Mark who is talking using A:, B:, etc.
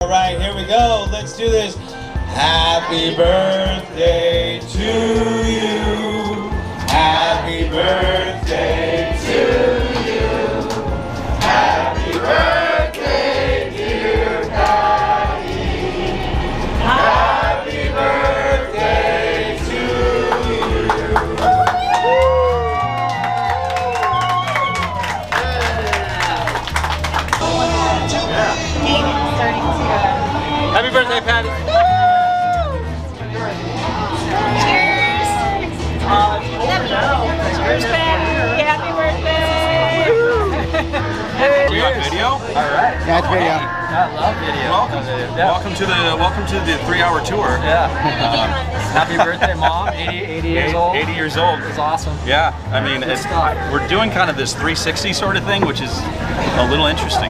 A: right, here we go. Let's do this. Happy birthday to you. Happy birthday to you. Happy birthday, dear Patty. Happy birthday to you. Happy birthday, Patty.
B: Cheers! Cheers, Patty! Happy birthday!
C: We got video?
D: Alright. Yeah, it's video.
C: I love video. Welcome to the 3-hour tour.
E: Yeah. Happy birthday, Mom. 80 years old.
C: 80 years old.
E: It's awesome.
C: Yeah, I mean, we're doing kind of this 360 sort of thing, which is a little interesting.